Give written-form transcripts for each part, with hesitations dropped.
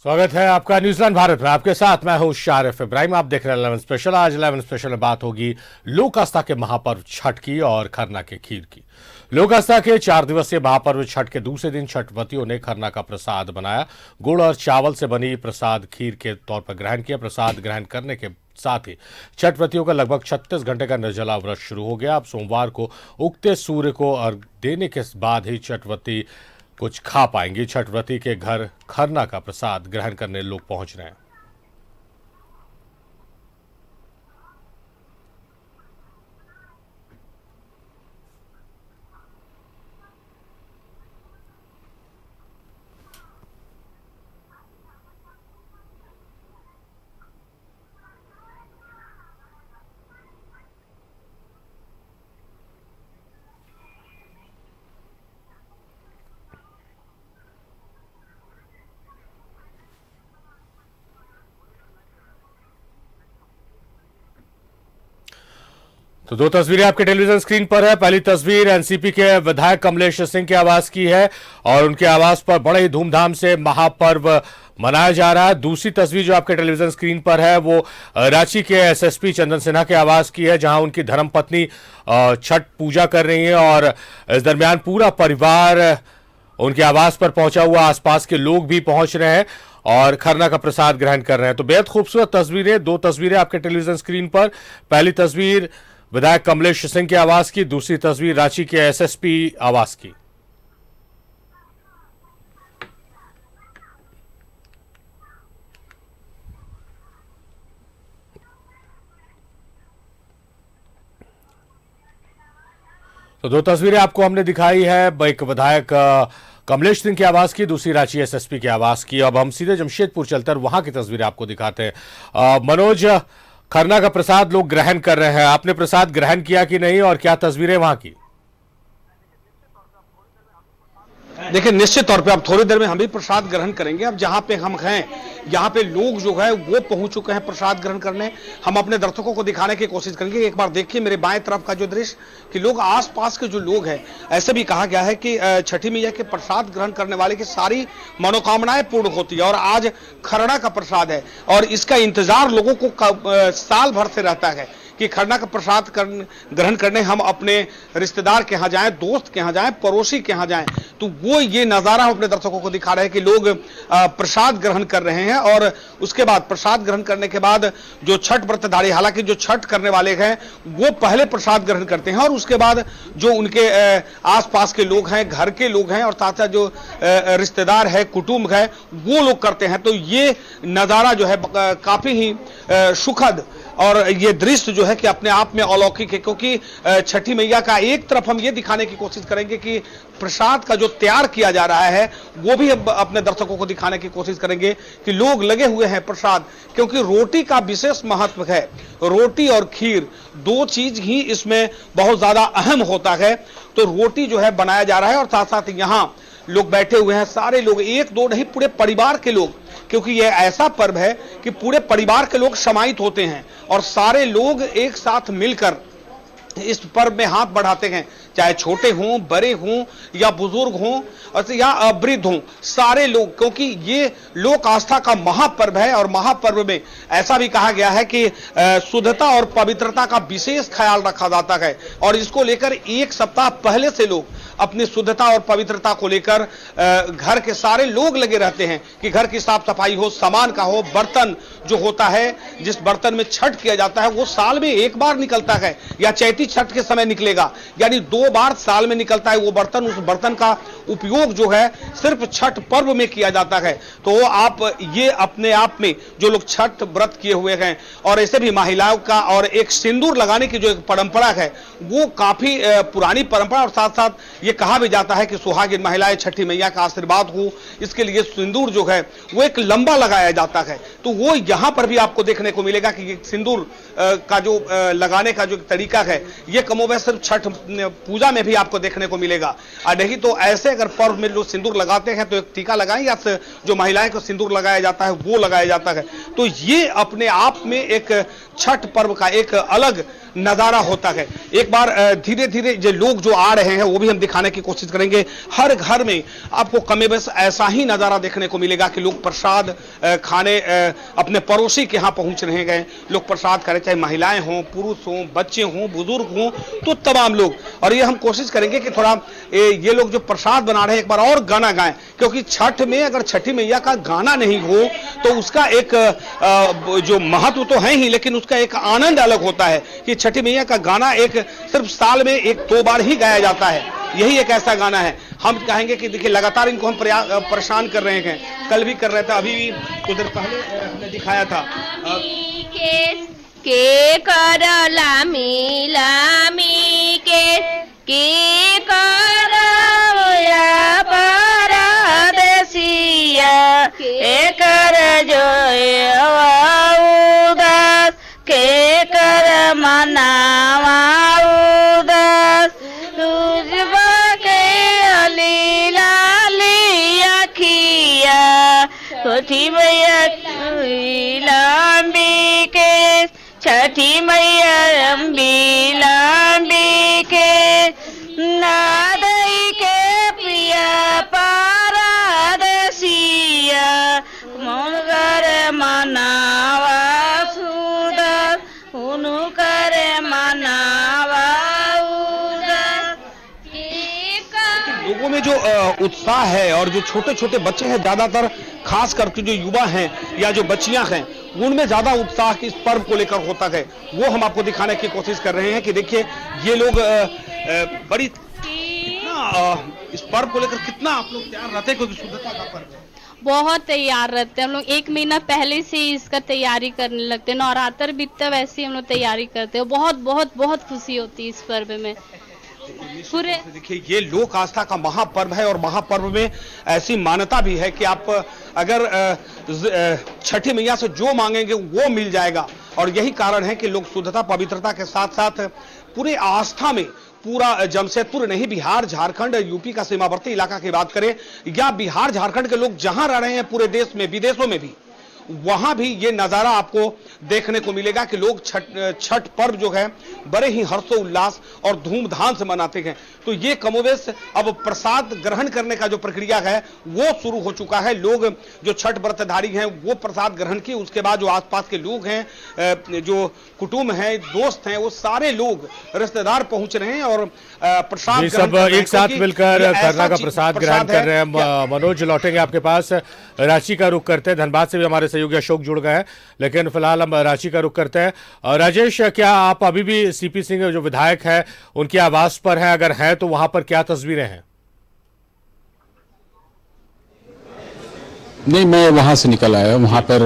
स्वागत है आपका न्यूजीलैंड भारत में। आपके साथ मैं हूं शारिफ इब्राहिम। आप देख रहे हैं 11 स्पेशल। आज 11 स्पेशल में बात होगी लोक आस्था के महापर्व छठ की और खरना के खीर की। लोक आस्था के 4 दिवसीय महापर्व छठ के दूसरे दिन छठवतियों ने खरना का प्रसाद बनाया। गुड़ और चावल से बनी प्रसाद खीर के तौर पर ग्रहण किया। प्रसाद ग्रहण करने के साथ ही छठवतियों का लगभग 36 घंटे का निर्जला व्रत शुरू हो गया। अब सोमवार को उगते सूर्य को अर्घ देने के बाद ही छठवती कुछ खा पाएंगी। छठव्रती के घर खरना का प्रसाद ग्रहण करने लोग पहुंच रहे हैं। तो दो तस्वीरें आपके टेलीविजन स्क्रीन पर है। पहली तस्वीर एनसीपी के विधायक कमलेश सिंह के आवास की है और उनके आवास पर बड़े ही धूमधाम से महापर्व मनाया जा रहा है। दूसरी तस्वीर जो आपके टेलीविजन स्क्रीन पर है वो रांची के एसएसपी चंदन सिन्हा के आवास की है, जहां उनकी धर्मपत्नी छठ पूजा कर रही है और इस दरमियान पूरा परिवार उनके आवास पर पहुंचा हुआ, आसपास के लोग भी पहुंच रहे हैं और खरना का प्रसाद ग्रहण कर रहे हैं। तो बेहद खूबसूरत तस्वीरें, दो तस्वीरें आपके टेलीविजन स्क्रीन पर। पहली तस्वीर विधायक कमलेश सिंह के आवास की, दूसरी तस्वीर रांची के एसएसपी आवास की। तो दो तस्वीरें आपको हमने दिखाई है, एक विधायक कमलेश सिंह के आवास की, दूसरी रांची एसएसपी के आवास की। अब हम सीधे जमशेदपुर चलकर वहां की तस्वीरें आपको दिखाते हैं। मनोज, खरना का प्रसाद लोग ग्रहण कर रहे हैं, आपने प्रसाद ग्रहण किया कि नहीं और क्या तस्वीरें वहां की? देखिए, निश्चित तौर पे अब थोड़ी देर में हम भी प्रसाद ग्रहण करेंगे। अब जहां पे हम हैं, यहाँ पे लोग जो है वो पहुंच चुके हैं प्रसाद ग्रहण करने। हम अपने दर्शकों को दिखाने की कोशिश करेंगे। एक बार देखिए मेरे बाएं तरफ का जो दृश्य, कि लोग आसपास के जो लोग हैं, ऐसे भी कहा गया है कि छठी मैया के प्रसाद ग्रहण करने वाले की सारी मनोकामनाएं पूर्ण होती है और आज खरना का प्रसाद है और इसका इंतजार लोगों को साल भर से रहता है कि खरना का प्रसाद ग्रहण करने हम अपने रिश्तेदार के यहाँ जाएं, दोस्त के यहाँ जाएं, पड़ोसी के यहाँ जाएं। तो वो ये नजारा हम अपने दर्शकों को दिखा रहे हैं कि लोग प्रसाद ग्रहण कर रहे हैं और उसके बाद प्रसाद ग्रहण करने के बाद जो छठ व्रतधारी, हालांकि जो छठ करने वाले हैं वो पहले प्रसाद ग्रहण करते हैं और उसके बाद जो उनके आसपास के लोग हैं, घर के लोग हैं और साथ साथ जो रिश्तेदार है, कुटुंब है, वो लोग करते हैं। तो ये नजारा जो है काफी ही सुखद और ये दृश्य जो है कि अपने आप में अलौकिक है, क्योंकि छठी मैया का एक तरफ हम ये दिखाने की कोशिश करेंगे कि प्रसाद का जो तैयार किया जा रहा है वो भी अपने दर्शकों को दिखाने की कोशिश करेंगे कि लोग लगे हुए हैं प्रसाद, क्योंकि रोटी का विशेष महत्व है। रोटी और खीर दो चीज ही इसमें बहुत ज्यादा अहम होता है। तो रोटी जो है बनाया जा रहा है और साथ साथ यहाँ लोग बैठे हुए हैं, सारे लोग, एक दो नहीं पूरे परिवार के लोग, क्योंकि यह ऐसा पर्व है कि पूरे परिवार के लोग समाहित होते हैं और सारे लोग एक साथ मिलकर इस पर्व में हाथ बढ़ाते हैं, चाहे छोटे हों, बड़े हों या बुजुर्ग हों या वृद्ध हों, सारे लोग, क्योंकि ये लोक आस्था का महापर्व है। और महापर्व में ऐसा भी कहा गया है कि शुद्धता और पवित्रता का विशेष ख्याल रखा जाता है और इसको लेकर एक सप्ताह पहले से लोग अपनी शुद्धता और पवित्रता को लेकर घर के सारे लोग लगे रहते हैं कि घर की साफ सफाई हो, सामान का हो, बर्तन जो होता है, जिस बर्तन में छठ किया जाता है वो साल में एक बार निकलता है या चैती छठ के समय निकलेगा, यानी 2 बार साल में निकलता है वो बर्तन। उस बर्तन का उपयोग जो है सिर्फ छठ पर्व में किया जाता है। तो आप ये अपने आप में जो लोग छठ व्रत किए हुए हैं और ऐसे भी महिलाओं का और एक सिंदूर लगाने की जो एक परंपरा है वो काफी पुरानी परंपरा, और साथ साथ ये कहा भी जाता है कि सुहागिन महिलाएं छठी मैया का आशीर्वाद हो, इसके लिए सिंदूर जो है वो एक लंबा लगाया जाता है। तो वो यहां पर भी आपको देखने को मिलेगा कि सिंदूर का जो लगाने का जो तरीका है ये कमोबेश सिर्फ छठ पूजा में भी आपको देखने को मिलेगा। नहीं तो ऐसे अगर पर्व में लोग सिंदूर लगाते हैं तो एक टीका लगाएं या जो महिलाएं को सिंदूर लगाया जाता है वो लगाया जाता है। तो ये अपने आप में एक छठ पर्व का एक अलग नजारा होता है। एक बार धीरे धीरे जो लोग जो आ रहे हैं वो भी हम दिखाने की कोशिश करेंगे। हर घर में आपको कमे बस ऐसा ही नजारा देखने को मिलेगा कि लोग प्रसाद खाने अपने पड़ोसी के यहाँ पहुंच रहे हैं। लोग प्रसाद करें, चाहे महिलाएं हों, पुरुष हों, बच्चे हों, बुजुर्ग हों, तो तमाम लोग। और ये हम कोशिश करेंगे कि थोड़ा ये लोग जो प्रसाद बना रहे हैं एक बार और गाना गाएं, क्योंकि छठ में अगर छठी मैया का गाना नहीं हो तो उसका एक जो महत्व तो है ही, लेकिन उसका एक आनंद अलग होता है कि छठी मैया का गाना एक सिर्फ साल में एक दो बार ही गाया जाता है। यही एक ऐसा गाना है। हम कहेंगे कि देखिए लगातार इनको हम परेशान कर रहे हैं, कल भी कर रहे थे, अभी भी कुछ देर पहले हमने दिखाया था। के कर लामी लामी के कर परदेसिया के कर उदास के कर मनावा उदास तुझबा के अली लाली अखिया छठी मैया लंबी के छठी मैया लंबी लंबी के नादई के प्रिया परदेसिया मगर मनावा सुदर उनु करे मनावा लोगों में जो उत्साह है और जो छोटे छोटे बच्चे हैं, ज्यादातर खास करके जो युवा हैं या जो बच्चियां हैं, उनमें ज्यादा उत्साह इस पर्व को लेकर होता है। वो हम आपको दिखाने की कोशिश कर रहे हैं कि देखिए ये लोग बड़ी इस पर्व को लेकर कितना आप लोग तैयार रहते हैं, क्योंकि शुद्धता का पर्व है। बहुत तैयार रहते हैं हम लोग। 1 महीना पहले से ही इसका तैयारी करने लगते हैं। नवरात्र बीतता वैसे ही हम लोग तैयारी करते हैं। बहुत बहुत बहुत खुशी होती है इस पर्व में। पूरे देखिए ये लोक आस्था का महापर्व है और महापर्व में ऐसी मान्यता भी है कि आप अगर छठी मैया से जो मांगेंगे वो मिल जाएगा। और यही कारण है कि लोग शुद्धता पवित्रता के साथ साथ पूरे आस्था में पूरा जमशेदपुर नहीं, बिहार, झारखंड, यूपी का सीमावर्ती इलाका की बात करें या बिहार झारखंड के लोग जहां रह रहे हैं पूरे देश में, विदेशों में भी, वहां भी ये नजारा आपको देखने को मिलेगा कि लोग छठ पर्व जो है बड़े ही हर्षोल्लास और धूमधाम से मनाते हैं। तो ये कमोवेश अब प्रसाद ग्रहण करने का जो प्रक्रिया है वो शुरू हो चुका है। लोग जो छठ व्रतधारी हैं वो प्रसाद ग्रहण किए, उसके बाद जो आसपास के लोग हैं, जो कुटुंब हैं, दोस्त हैं, वो सारे लोग रिश्तेदार पहुंच रहे हैं और प्रसाद सब एक साथ मिलकर खरना का प्रसाद ग्रहण कर रहे हैं। मनोज लौटेंगे आपके पास, रांची का रुख करते हैं। धनबाद से भी हमारे सहयोगी अशोक जुड़ गए हैं, लेकिन फिलहाल हम रांची का रुख करते हैं। राजेश, क्या आप अभी भी सीपी सिंह जो विधायक है उनके आवास पर हैं? अगर हैं तो वहां पर क्या तस्वीरें हैं? नहीं, मैं वहाँ से निकल आया। वहाँ पर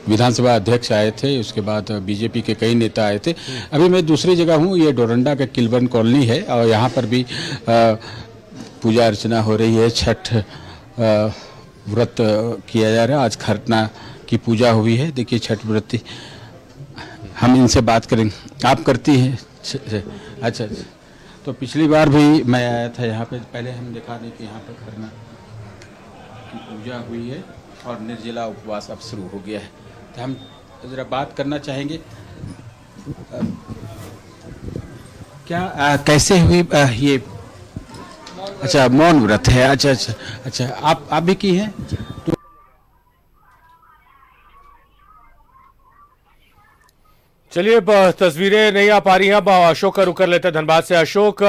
विधानसभा अध्यक्ष आए थे, उसके बाद बीजेपी के कई नेता आए थे। अभी मैं दूसरी जगह हूँ, ये डोरंडा का किलबर्न कॉलोनी है और यहाँ पर भी पूजा अर्चना हो रही है। छठ व्रत किया जा रहा है। आज खरना की पूजा हुई है। देखिए छठ व्रती, हम इनसे बात करेंगे। आप करती हैं? अच्छा, तो पिछली बार भी मैं आया था यहाँ पे, पहले हम दिखा दें कि यहाँ पर खरना की पूजा हुई है और निर्जला उपवास अब शुरू हो गया है। तो हम ज़रा बात करना चाहेंगे, क्या कैसे हुई ये? अच्छा, मौन व्रत है। अच्छा, आप भी की हैं? तो चलिए, तस्वीरें नहीं आ पा रही हैं, अब अशोक का रुख कर लेते हैं धनबाद से। अशोक,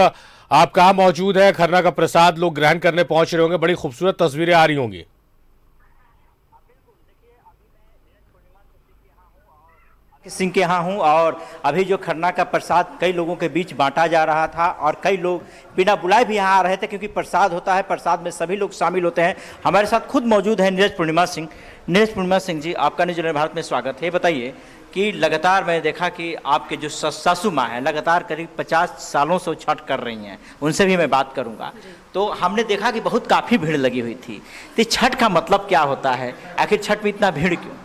आप कहाँ मौजूद हैं? खरना का प्रसाद लोग ग्रहण करने पहुंच रहे होंगे, बड़ी खूबसूरत तस्वीरें आ रही होंगी। सिंह के यहाँ हूँ और अभी जो खरना का प्रसाद कई लोगों के बीच बांटा जा रहा था और कई लोग बिना बुलाए भी यहाँ आ रहे थे, क्योंकि प्रसाद होता है, प्रसाद में सभी लोग शामिल होते हैं। हमारे साथ खुद मौजूद है नीरज पूर्णिमा सिंह। नीरज पूर्णिमा सिंह जी, आपका न्यूज़ लैंड भारत में स्वागत है। बताइए कि लगातार मैंने देखा कि आपके जो सासू माँ हैं लगातार करीब 50 सालों से छठ कर रही हैं, उनसे भी मैं बात करूँगा। तो हमने देखा कि बहुत काफ़ी भीड़ लगी हुई थी। तो छठ का मतलब क्या होता है? आखिर छठ में इतना भीड़ क्यों?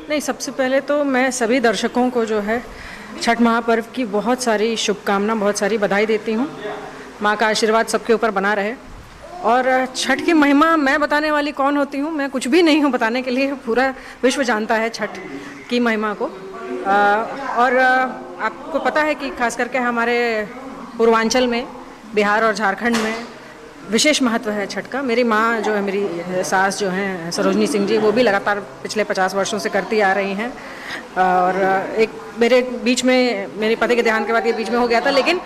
नहीं, सबसे पहले तो मैं सभी दर्शकों को जो है छठ महापर्व की बहुत सारी शुभकामना, बहुत सारी बधाई देती हूँ। माँ का आशीर्वाद सबके ऊपर बना रहे। और छठ की महिमा मैं बताने वाली कौन होती हूँ? मैं कुछ भी नहीं हूँ बताने के लिए, पूरा विश्व जानता है छठ की महिमा को। और आपको पता है कि खास करके हमारे पूर्वांचल में, बिहार और झारखंड में विशेष महत्व है छठ का। मेरी माँ जो है, मेरी सास जो हैं सरोजनी सिंह जी, वो भी लगातार पिछले 50 वर्षों से करती आ रही हैं। और एक मेरे बीच में, मेरे पति के देहांत के बाद ये बीच में हो गया था, लेकिन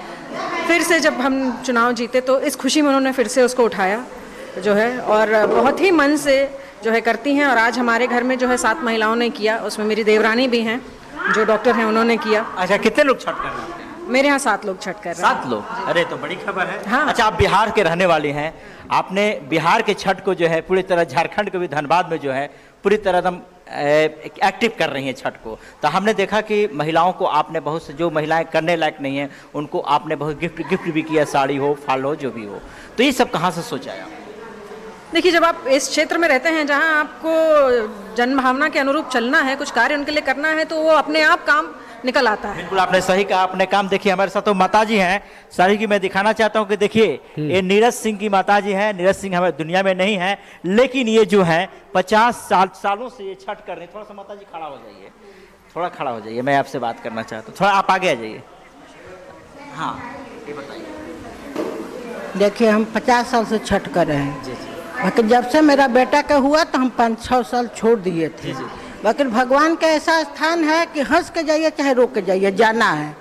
फिर से जब हम चुनाव जीते तो इस खुशी में उन्होंने फिर से उसको उठाया जो है, और बहुत ही मन से जो है करती हैं। और आज हमारे घर में जो है 7 महिलाओं ने किया, उसमें मेरी देवरानी भी हैं जो डॉक्टर हैं, उन्होंने किया। अच्छा, कितने लोग छठ कर रहे हैं? मेरे यहाँ 7 लोग छठ कर रहे हैं। 7 लोग? अरे तो बड़ी खबर है। हाँ। अच्छा, आप बिहार के रहने वाली हैं, आपने बिहार के छठ को जो है पूरी तरह, झारखंड के भी धनबाद में जो है पूरी तरह एकदम एक्टिव कर रही हैं छठ को। तो हमने देखा कि महिलाओं को आपने बहुत से, जो महिलाएं करने लायक नहीं हैं उनको आपने बहुत गिफ्ट भी किया, साड़ी हो, फल हो, जो भी हो। तो ये सब कहाँ से सोचा है? देखिए, जब आप इस क्षेत्र में रहते हैं जहाँ आपको जनभावना के अनुरूप चलना है, कुछ कार्य उनके लिए करना है, तो वो अपने आप काम निकल आता है। बिल्कुल, आपने सही कहा, अपने काम। देखिए हमारे साथ तो माता जी हैं सारी की, मैं दिखाना चाहता हूं कि देखिए ये नीरज सिंह की माता जी हैं। नीरज सिंह हमारे दुनिया में नहीं है, लेकिन ये जो है 50 सालों से ये छठ कर रहे हैं। थोड़ा सा माता जी खड़ा हो जाइए, थोड़ा खड़ा हो जाइए, मैं आपसे बात करना चाहता हूँ। थोड़ा आप आगे आ जाइए। हाँ, ये बताइए। देखिए, हम 50 साल से छठ कर रहे हैं। जी जी। बाकी जब से मेरा बेटा का हुआ तो हम 5-6 साल छोड़ दिए थे। बाकी भगवान का ऐसा स्थान है कि हंस के जाइए चाहे रो के जाइए, जाना है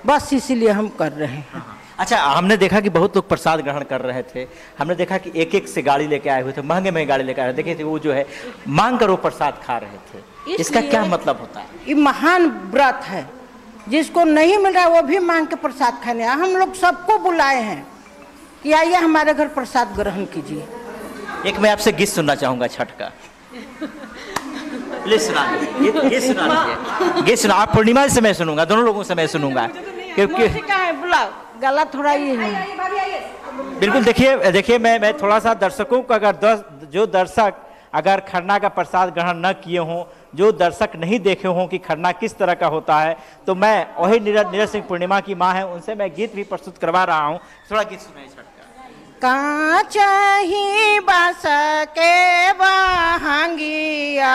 बस, इसीलिए हम कर रहे हैं। अच्छा, हमने देखा कि बहुत लोग प्रसाद ग्रहण कर रहे थे। हमने देखा कि एक से गाड़ी लेके आए हुए थे, महंगे गाड़ी लेके आए थे। देखे थे वो जो है मांग कर वो प्रसाद खा रहे थे। इसका क्या मतलब होता है? ये महान व्रत है, जिसको नहीं मिल रहा है वो भी मांग के प्रसाद खाने। हम लोग सबको बुलाए हैं कि आइए हमारे घर प्रसाद ग्रहण कीजिए। एक मैं आपसे गीत सुनना चाहूंगा छठ का, प्लीज सुना दीजिए। ये सुना दीजिए, गीत सुना। आप पूर्णिमा से मैं सुनूंगा, दोनों लोगों से मैं सुनूंगा, क्योंकि बुलाओ, गला थोड़ा ये है। बिल्कुल। देखिए मैं थोड़ा सा दर्शकों को, अगर जो दर्शक अगर खरना का प्रसाद ग्रहण न किए हों, जो दर्शक नहीं देखे हों कि खरना किस तरह का होता है, तो मैं वही नीरज सिंह पूर्णिमा की माँ है, उनसे मैं गीत भी प्रस्तुत करवा रहा हूँ। थोड़ा गीत सुनाइए छठ का। कांच ही बांस के बहंगिया,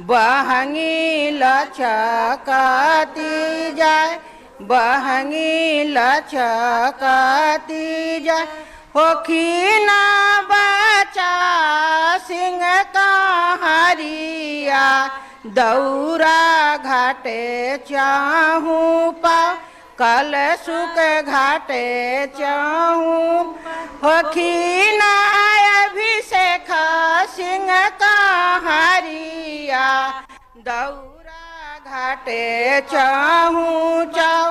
बहंगी लचकती जाए, बहंगी लचकती जाए। होखी ना बचा सिंह कहारिया, दौरा घाटे चाहूँ पा, कल सुख घाटे चाहूँ। होखी ना अभिषेक सिंह कहारिया, दौरा घाटे चाहूँ चाऊ,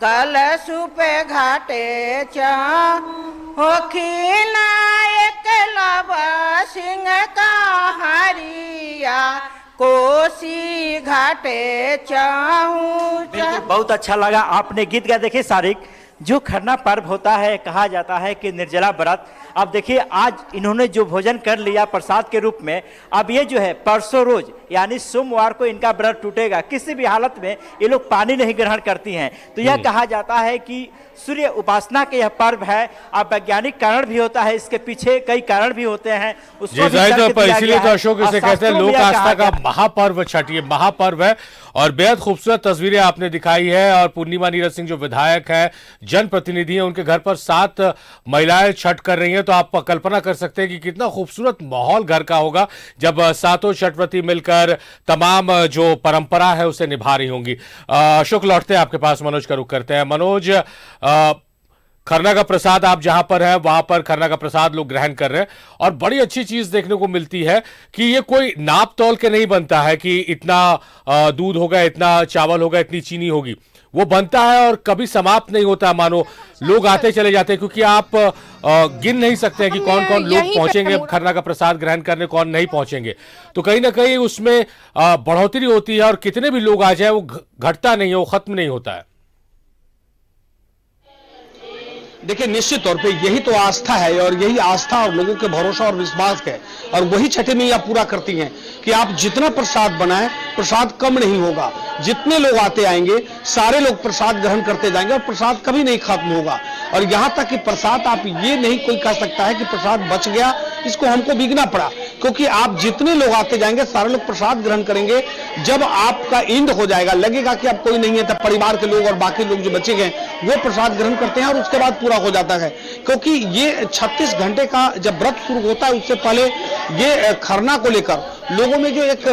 कल सुप घाटे चाहूँ। होखी ना एकलव सिंह कहारिया, कोसी घाटे चाहूँ। बहुत अच्छा लगा आपने गीत गाया। देखिए सारिक, जो खरना पर्व होता है, कहा जाता है कि निर्जला व्रत। अब देखिए आज इन्होंने जो भोजन कर लिया प्रसाद के रूप में, अब ये जो है परसों रोज यानी सोमवार को इनका व्रत टूटेगा। किसी भी हालत में ये लोग पानी नहीं ग्रहण करती हैं। तो यह कहा जाता है कि सूर्य उपासना के यह पर्व है। अब वैज्ञानिक कारण भी होता है, इसके पीछे कई कारण भी होते हैं। इसीलिए तो अशोक इसे कहते हैं लोक आस्था का महापर्व छठ। ये महापर्व है और बेहद खूबसूरत तस्वीरें आपने दिखाई है। और पूर्णिमा नीरज सिंह जो विधायक है, जनप्रतिनिधि है, उनके घर पर 7 महिलाएं छठ कर रही हैं। तो आप कल्पना कर सकते हैं कि कितना खूबसूरत माहौल घर का होगा जब 7 छठव्रती मिलकर तमाम जो परंपरा है उसे निभा रही होंगी। अशोक, लौटते हैं आपके पास, मनोज का रुख करते हैं। मनोज, खरना का प्रसाद आप जहां पर है वहां पर खरना का प्रसाद लोग ग्रहण कर रहे हैं और बड़ी अच्छी चीज देखने को मिलती है कि ये कोई नाप तौल के नहीं बनता है कि इतना दूध होगा, इतना चावल होगा, इतनी चीनी होगी। वो बनता है और कभी समाप्त नहीं होता। मानो लोग आते चले जाते हैं, क्योंकि आप गिन नहीं सकते हैं कि कौन कौन लोग पहुंचेंगे खरना का प्रसाद ग्रहण करने, कौन नहीं पहुंचेंगे। तो कहीं ना कहीं उसमें बढ़ोतरी होती है और कितने भी लोग आ जाए वो घटता नहीं है, वो खत्म नहीं होता है। देखिए, निश्चित तौर पे यही तो आस्था है और यही आस्था और लोगों के भरोसा और विश्वास है। और वही छठी मैया पूरा करती हैं कि आप जितना प्रसाद बनाएं, प्रसाद कम नहीं होगा। जितने लोग आते आएंगे सारे लोग प्रसाद ग्रहण करते जाएंगे और प्रसाद कभी नहीं खत्म होगा। और यहां तक कि प्रसाद आप ये नहीं कोई कह सकता है कि प्रसाद बच गया, इसको हमको बिकना पड़ा। क्योंकि आप जितने लोग आते जाएंगे सारे लोग प्रसाद ग्रहण करेंगे। जब आपका इंद हो जाएगा, लगेगा कि अब कोई नहीं है, तब परिवार के लोग और बाकी लोग जो बचे गए वो प्रसाद ग्रहण करते हैं और उसके बाद पूरा हो जाता है। क्योंकि ये 36 घंटे का जब व्रत शुरू होता है उससे पहले ये खरना को लेकर लोगों में जो एक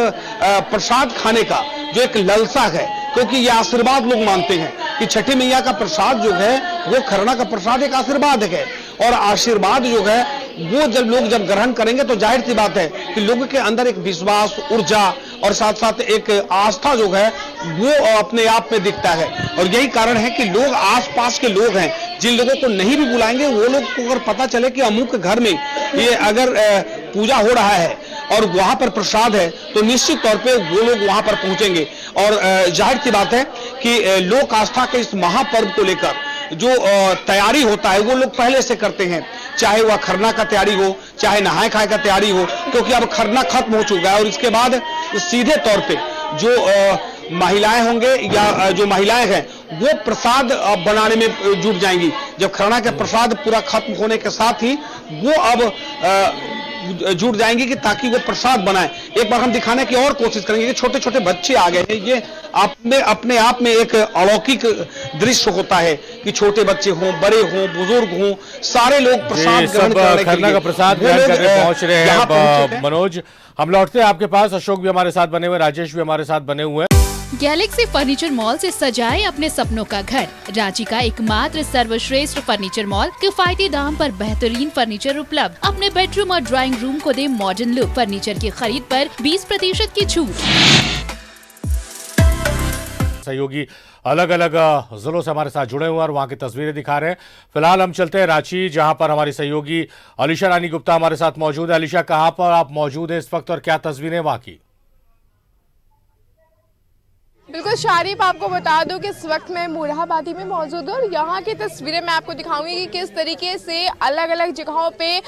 प्रसाद खाने का जो एक ललसा है, क्योंकि ये आशीर्वाद लोग मानते हैं कि छठी मैया का प्रसाद जो है वो खरना का प्रसाद एक आशीर्वाद है, और आशीर्वाद जो है वो जब लोग ग्रहण करेंगे तो जाहिर सी बात है कि लोगों के अंदर एक विश्वास, ऊर्जा और साथ साथ एक आस्था जो है वो अपने आप में दिखता है। और यही कारण है कि लोग, आसपास के लोग हैं, जिन लोगों को नहीं भी बुलाएंगे वो लोग को अगर पता चले कि अमुक घर में ये अगर पूजा हो रहा है और वहां पर प्रसाद है तो निश्चित तौर पे वो लोग वहां पर पहुंचेंगे। और जाहिर सी बात है कि लोक आस्था के इस महापर्व को लेकर जो तैयारी होता है वो लोग पहले से करते हैं, चाहे वह खरना का तैयारी हो, चाहे नहाए खाए का तैयारी हो, क्योंकि अब खरना खत्म हो चुका है और इसके बाद सीधे तौर पे जो महिलाएं होंगे या जो महिलाएं हैं वो प्रसाद बनाने में जुट जाएंगी। जब खरना का प्रसाद पूरा खत्म होने के साथ ही वो अब जुट जाएंगे कि ताकि वो प्रसाद बनाए। एक बार हम दिखाने की और कोशिश करेंगे कि छोटे छोटे बच्चे आ गए हैं। ये अपने आप में एक अलौकिक दृश्य होता है कि छोटे बच्चे हों, बड़े हों, बुजुर्ग हों, सारे लोग प्रसाद ग्रहण करने के लिए खरना का प्रसाद ग्रहण करने पहुंच रहे हैं। मनोज, हम लौटते हैं आपके पास। अशोक भी हमारे साथ बने हुए, राजेश भी हमारे साथ बने हुए हैं। गैलेक्सी फर्नीचर मॉल से सजाए अपने सपनों का घर। रांची का एकमात्र सर्वश्रेष्ठ फर्नीचर मॉल, किफायती दाम पर बेहतरीन फर्नीचर उपलब्ध। अपने बेडरूम और ड्राइंग रूम को दे मॉडर्न लुक। फर्नीचर की खरीद पर 20% की छूट। सहयोगी अलग अलग जिलों से हमारे साथ जुड़े हुए हैं और वहां की तस्वीरें दिखा रहे हैं। फिलहाल हम चलते हैं रांची, जहां पर हमारी सहयोगी अलीशा रानी गुप्ता हमारे साथ मौजूद है। अलीशा, कहां पर आप मौजूद हैं इस वक्त और क्या तस्वीरें वहां की? बिल्कुल शारीफ, आपको बता दूं कि इस वक्त मैं मोरहाबादी में मौजूद हूँ और यहाँ की तस्वीरें मैं आपको दिखाऊंगी कि किस तरीके से अलग अलग जगहों पे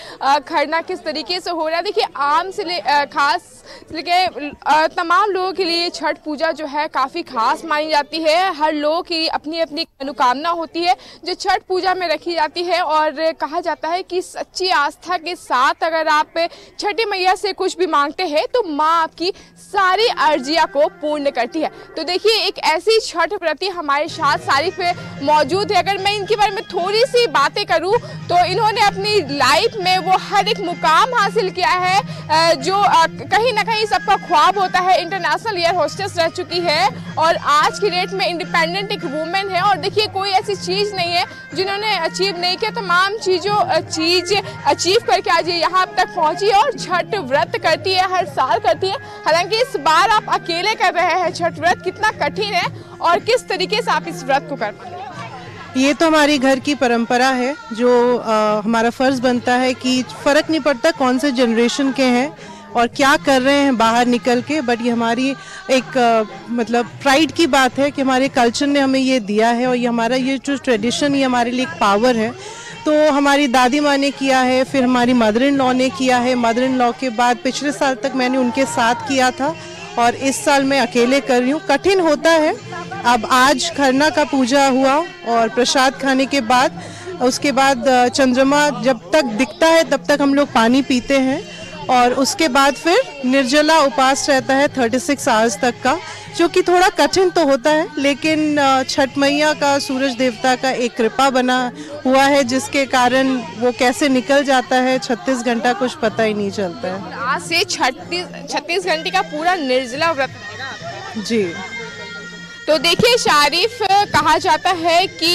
खरना किस तरीके से हो रहा है। देखिए, आम से खास लेके तमाम लोगों के लिए छठ पूजा जो है काफ़ी खास मानी जाती है। हर लोगों की अपनी अपनी मनोकामना होती है जो छठ पूजा में रखी जाती है, और कहा जाता है कि सच्ची आस्था के साथ अगर आप छठी मैया से कुछ भी मांगते हैं तो माँ आपकी सारी अर्जियाँ को पूर्ण करती है। तो देखिए, एक ऐसी छठ व्रती हमारे साथ शारीफ मौजूद है। अगर मैं इनके बारे में थोड़ी सी बातें करूं तो इन्होंने अपनी लाइफ में वो हर एक मुकाम हासिल किया है जो कहीं ना कहीं सबका ख्वाब होता है। इंटरनेशनल एयर होस्टेस रह चुकी है और आज की डेट में इंडिपेंडेंट एक वुमेन है। और देखिए, कोई ऐसी चीज़ नहीं है जिन्होंने अचीव नहीं किया, तमाम चीज़ अचीव करके आज ये यहाँ तक पहुँची है और छठ व्रत करती है, हर साल करती है। हालांकि इस बार आप अकेले कर रहे हैं छठ व्रत, कितना कठिन है और किस तरीके से आप इस व्रत को कर पाते हैं? ये तो हमारी घर की परंपरा है जो हमारा फर्ज बनता है कि फर्क नहीं पड़ता कौन से जनरेशन के हैं और क्या कर रहे हैं बाहर निकल के, बट ये हमारी एक मतलब प्राइड की बात है कि हमारे कल्चर ने हमें ये दिया है और ये हमारा ये जो ट्रेडिशन, ये हमारे लिए एक पावर है। तो हमारी दादी माँ ने किया है, फिर हमारी मदर इन लॉ ने किया है, मदर इन लॉ के बाद पिछले साल तक मैंने उनके साथ किया था और इस साल मैं अकेले कर रही हूँ। कठिन होता है। अब आज खरना का पूजा हुआ और प्रसाद खाने के बाद उसके बाद चंद्रमा जब तक दिखता है तब तक हम लोग पानी पीते हैं और उसके बाद फिर निर्जला उपास रहता है 36 आवर्स तक का, जो कि थोड़ा कठिन तो होता है, लेकिन छठ मैया का, सूरज देवता का एक कृपा बना हुआ है जिसके कारण वो कैसे निकल जाता है 36 घंटा कुछ पता ही नहीं चलता है। आज से 36 घंटे का पूरा निर्जला व्रत जी। तो देखिए शारीफ, कहा जाता है कि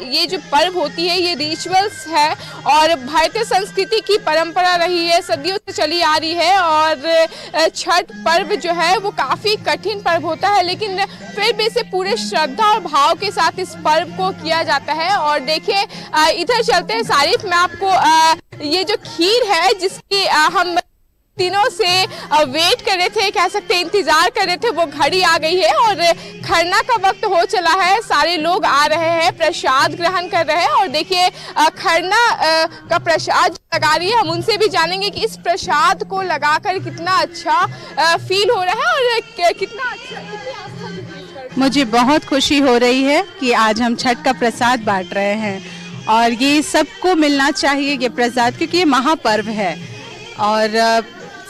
ये जो पर्व होती है ये रिचुअल्स है और भारतीय संस्कृति की परंपरा रही है, सदियों से चली आ रही है। और छठ पर्व जो है वो काफ़ी कठिन पर्व होता है, लेकिन फिर भी इसे पूरे श्रद्धा और भाव के साथ इस पर्व को किया जाता है। और देखिए इधर चलते हैं शारीफ, मैं आपको ये जो खीर है जिसकी हम दिनों से वेट कर रहे थे, कह सकते हैं इंतजार कर रहे थे, वो घड़ी आ गई है और खरना का वक्त हो चला है। सारे लोग आ रहे हैं, प्रसाद ग्रहण कर रहे हैं और देखिए खरना का प्रसाद लगा रही है। हम उनसे भी जानेंगे कि इस प्रसाद को लगाकर कितना अच्छा फील हो रहा है और कितना अच्छा। मुझे बहुत खुशी हो रही है कि आज हम छठ का प्रसाद बांट रहे हैं और ये सबको मिलना चाहिए ये प्रसाद, क्योंकि ये महापर्व है और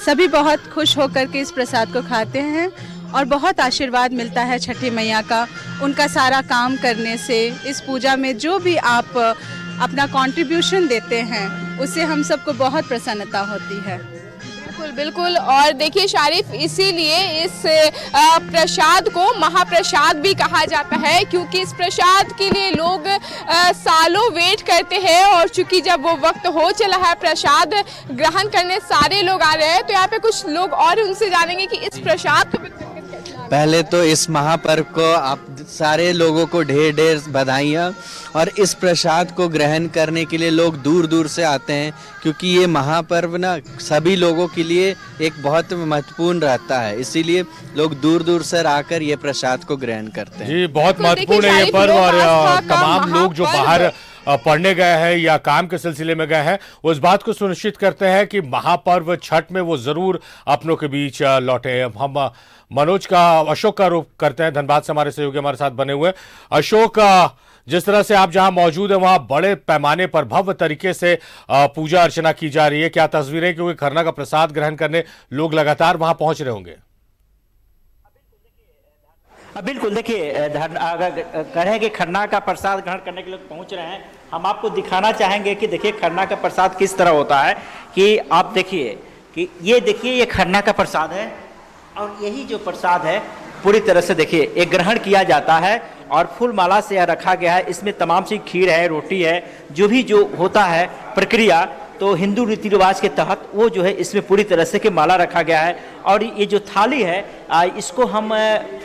सभी बहुत खुश होकर के इस प्रसाद को खाते हैं और बहुत आशीर्वाद मिलता है छठी मैया का उनका सारा काम करने से। इस पूजा में जो भी आप अपना कंट्रीब्यूशन देते हैं उससे हम सबको बहुत प्रसन्नता होती है। बिल्कुल बिल्कुल। और देखिए शारिफ, इसीलिए इस प्रसाद को महाप्रसाद भी कहा जाता है, क्योंकि इस प्रसाद के लिए लोग सालों वेट करते हैं। और चूंकि जब वो वक्त हो चला है प्रसाद ग्रहण करने सारे लोग आ रहे हैं, तो यहाँ पे कुछ लोग और उनसे जानेंगे कि इस प्रसाद को पहले तो इस महापर्व को आप सारे लोगों को ढेर ढेर बधाइयाँ। और इस प्रसाद को ग्रहण करने के लिए लोग दूर दूर से आते हैं, क्योंकि ये महापर्व ना सभी लोगों के लिए एक बहुत महत्वपूर्ण रहता है, इसीलिए लोग दूर दूर से आकर ये प्रसाद को ग्रहण करते हैं। जी, बहुत महत्वपूर्ण है ये पर्व। और तमाम लोग जो बाहर पढ़ने गए हैं या काम के सिलसिले में गए हैं, वो इस बात को सुनिश्चित करते हैं कि महापर्व छठ में वो जरूर अपनों के बीच लौटे। हम मनोज का अशोक का रूप करते हैं, धनबाद से हमारे सहयोगी हमारे साथ बने हुए। अशोक, जिस तरह से आप जहां मौजूद हैं वहां बड़े पैमाने पर भव्य तरीके से पूजा अर्चना की जा रही है, क्या तस्वीरें, क्योंकि खरना का प्रसाद ग्रहण करने लोग लगातार वहां पहुंच रहे होंगे? बिल्कुल, देखिए अगर कहें कि खरना का प्रसाद ग्रहण करने के लोग पहुंच रहे हैं, हम आपको दिखाना चाहेंगे कि देखिए खरना का प्रसाद किस तरह होता है। कि आप देखिए कि ये देखिए ये खरना का प्रसाद है, और यही जो प्रसाद है पूरी तरह से देखिए एक ग्रहण किया जाता है और फूल माला से यह रखा गया है। इसमें तमाम सी खीर है, रोटी है, जो भी जो होता है प्रक्रिया, तो हिंदू रीति रिवाज के तहत वो जो है इसमें पूरी तरह से कि माला रखा गया है। और ये जो थाली है इसको हम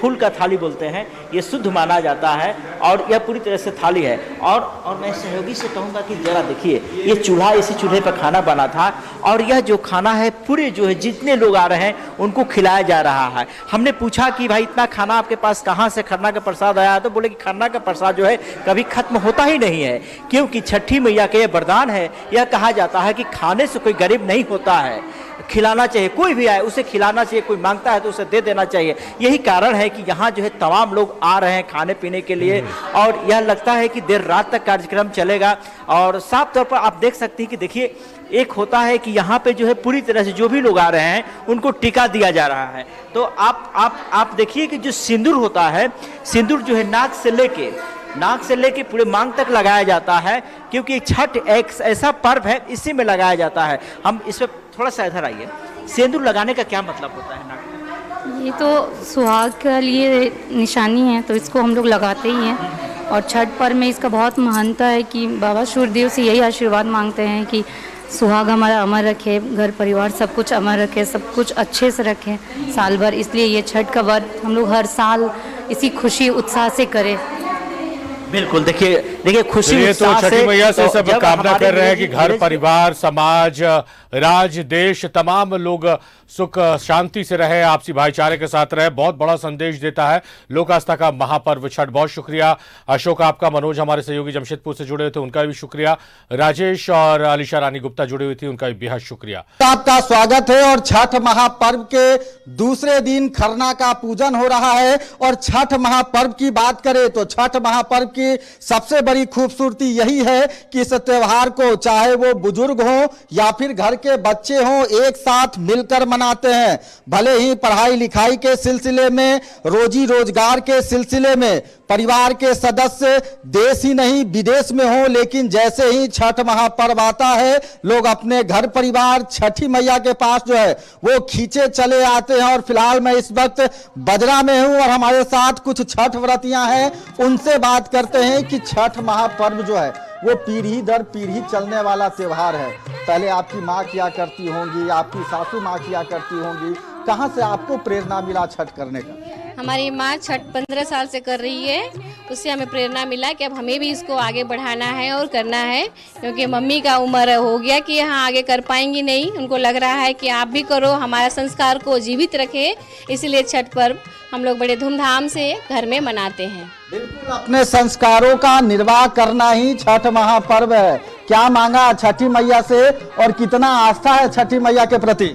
फूल का थाली बोलते हैं, ये शुद्ध माना जाता है और यह पूरी तरह से थाली है। और मैं सहयोगी से कहूँगा कि जरा देखिए ये चूल्हा, इसी चूल्हे पर खाना बना था और यह जो खाना है पूरे जो है जितने लोग आ रहे हैं उनको खिलाया जा रहा है। हमने पूछा कि भाई इतना खाना आपके पास कहाँ से खरना का प्रसाद आया, तो बोले कि खरना का प्रसाद जो है कभी खत्म होता ही नहीं है, क्योंकि छठी मैया के वरदान है। यह कहा जाता है कि खाने से कोई गरीब नहीं होता है, खिलाना चाहिए, कोई भी आए उसे खिलाना चाहिए, कोई मांगता है तो उसे दे देना चाहिए। यही कारण है कि यहाँ जो है तमाम लोग आ रहे हैं खाने पीने के लिए, और यह लगता है कि देर रात तक कार्यक्रम चलेगा। और साफ तौर पर आप देख सकते हैं कि देखिए एक होता है कि यहाँ पे जो है पूरी तरह से जो भी लोग आ रहे हैं उनको टीका दिया जा रहा है। तो आप देखिए कि जो सिंदूर होता है, सिंदूर जो है नाक से लेके पूरे मांग तक लगाया जाता है, क्योंकि छठ एक ऐसा पर्व है, इसी में लगाया जाता है। हम इस पर थोड़ा सा इधर आइए, सिंदूर लगाने का क्या मतलब होता है नाक? ये तो सुहाग के लिए निशानी है, तो इसको हम लोग लगाते ही हैं। और छठ पर्व में इसका बहुत महत्ता है कि बाबा सूर्यदेव से यही आशीर्वाद मांगते हैं कि सुहाग हमारा अमर रखे, घर परिवार सब कुछ अमर रखे, सब कुछ अच्छे से रखें साल भर। इसलिए ये छठ का व्रत हम लोग हर साल इसी खुशी उत्साह से करें। बिल्कुल, देखिए खुशी तो उत्साह छठी मैया से सब जब कामना कर रहे हैं कि घर धीरे परिवार समाज राज देश तमाम लोग सुख शांति से रहे, आपसी भाईचारे के साथ रहे। बहुत बड़ा संदेश देता है लोक आस्था का महापर्व छठ। बहुत शुक्रिया अशोक आपका। मनोज हमारे सहयोगी जमशेदपुर से जुड़े हुए थे, उनका भी शुक्रिया। राजेश और अलीशा रानी गुप्ता जुड़ी हुई थी, उनका भी बेहद शुक्रिया। आपका स्वागत है। और छठ महापर्व के दूसरे दिन खरना का पूजन हो रहा है। और छठ महापर्व की बात करें तो छठ महापर्व की सबसे बड़ी खूबसूरती यही है कि इस त्योहार को चाहे वो बुजुर्ग हो या फिर घर के बच्चे हों, एक साथ मिलकर मनाते हैं। भले ही पढ़ाई लिखाई के सिलसिले में, रोजी रोजगार के सिलसिले में परिवार के सदस्य देश ही नहीं विदेश में हो, लेकिन जैसे ही छठ महापर्व आता है लोग अपने घर परिवार छठी मैया के पास जो है वो खींचे चले आते हैं। और फिलहाल मैं इस वक्त बजरा में हूं और हमारे साथ कुछ छठ व्रतियां हैं, उनसे बात करते हैं कि छठ महापर्व जो है वो पीढ़ी दर पीढ़ी चलने वाला त्योहार है। पहले आपकी माँ किया करती होंगी, आपकी सासू माँ किया करती होंगी, कहाँ से आपको प्रेरणा मिला छठ करने का? हमारी माँ छठ 15 साल से कर रही है, उससे हमें प्रेरणा मिला कि अब हमें भी इसको आगे बढ़ाना है और करना है, क्योंकि मम्मी का उम्र हो गया कि यहाँ आगे कर पाएंगी नहीं। उनको लग रहा है कि आप भी करो, हमारा संस्कार को जीवित रखे, इसलिए छठ पर्व हम लोग बड़े धूमधाम से घर में मनाते हैं। बिल्कुल, अपने संस्कारों का निर्वाह करना ही छठ महापर्व है। क्या मांगा छठी मैया से और कितना आस्था है छठी मैया के प्रति?